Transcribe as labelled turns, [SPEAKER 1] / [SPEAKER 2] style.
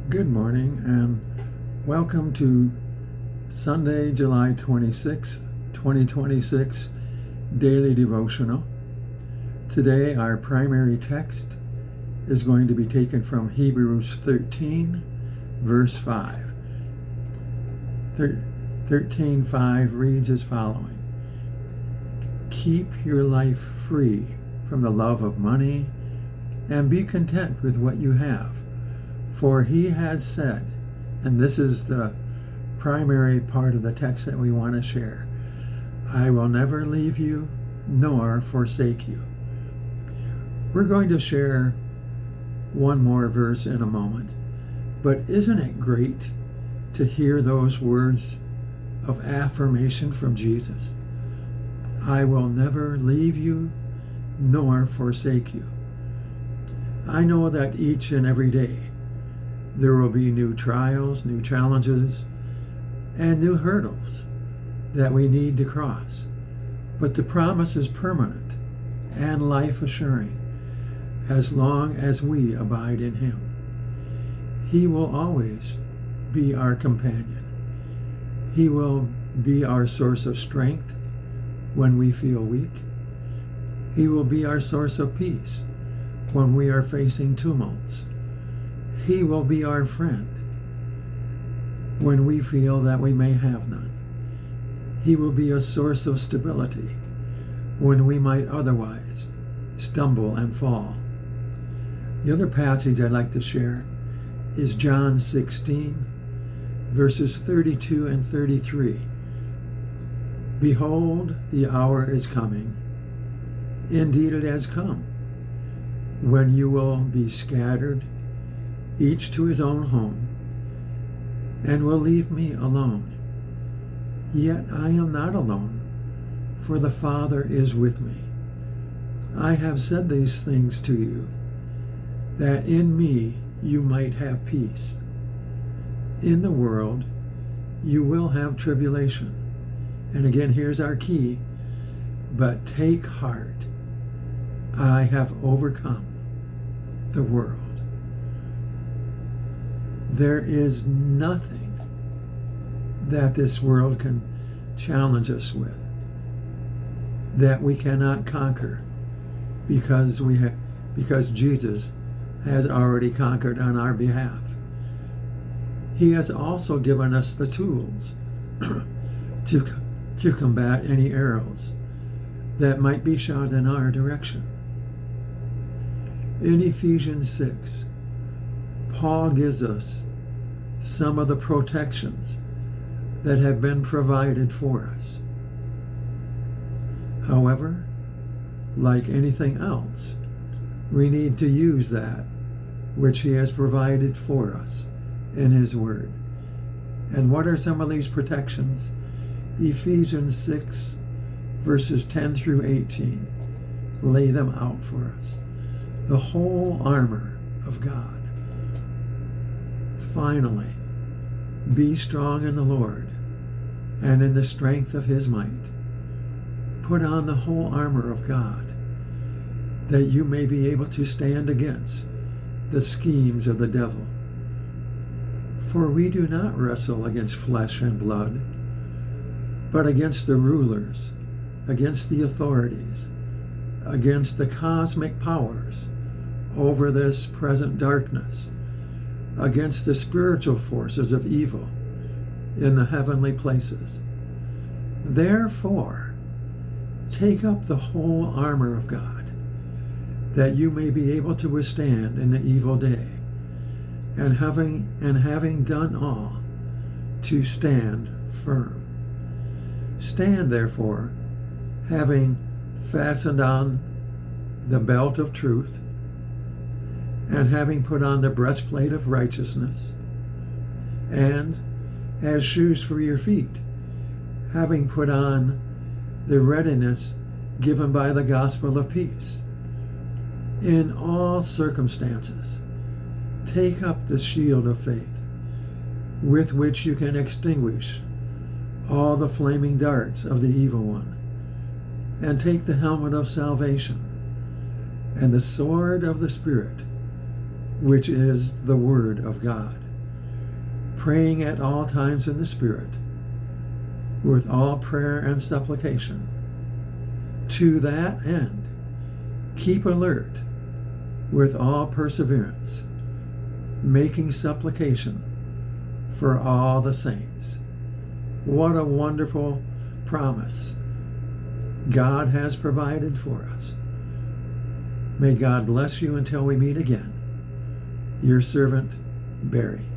[SPEAKER 1] Good morning and welcome to Sunday, July 26th, 2026 Daily Devotional. Today our primary text is going to be taken from Hebrews 13, verse 5. 13:5 reads as following: Keep your life free from the love of money and be content with what you have. For he has said, and this is the primary part of the text that we want to share, I will never leave you nor forsake you. We're going to share one more verse in a moment, but isn't it great to hear those words of affirmation from Jesus? I will never leave you nor forsake you. I know that each and every day there will be new trials, new challenges, and new hurdles that we need to cross. But the promise is permanent and life-assuring as long as we abide in Him. He will always be our companion. He will be our source of strength when we feel weak. He will be our source of peace when we are facing tumults. He will be our friend when we feel that we may have none. He will be a source of stability when we might otherwise stumble and fall. The other passage I'd like to share is John 16, verses 32 and 33. Behold, the hour is coming. Indeed, it has come, when you will be scattered, each to his own home, and will leave me alone. Yet I am not alone, for the Father is with me. I have said these things to you, that in me you might have peace. In the world you will have tribulation. And again, here's our key: but take heart, I have overcome the world. There is nothing that this world can challenge us with that we cannot conquer, because Jesus has already conquered on our behalf. He has also given us the tools to combat any arrows that might be shot in our direction. In Ephesians 6, Paul gives us some of the protections that have been provided for us. However, like anything else, we need to use that which he has provided for us in his word. And what are some of these protections? Ephesians 6, verses 10 through 18 lay them out for us. The whole armor of God. Finally, be strong in the Lord and in the strength of his might. Put on the whole armor of God, that you may be able to stand against the schemes of the devil. For we do not wrestle against flesh and blood, but against the rulers, against the authorities, against the cosmic powers over this present darkness, against the spiritual forces of evil in the heavenly places. Therefore, take up the whole armor of God, that you may be able to withstand in the evil day, and having done all, to stand firm. Stand therefore, having fastened on the belt of truth, and having put on the breastplate of righteousness, and as shoes for your feet, having put on the readiness given by the gospel of peace. In all circumstances, take up the shield of faith, with which you can extinguish all the flaming darts of the evil one, and take the helmet of salvation and the sword of the Spirit, which is the Word of God. praying at all times in the Spirit, with all prayer and supplication. To that end, keep alert with all perseverance, making supplication for all the saints. What a wonderful promise God has provided for us. May God bless you until we meet again. Your servant, Barry.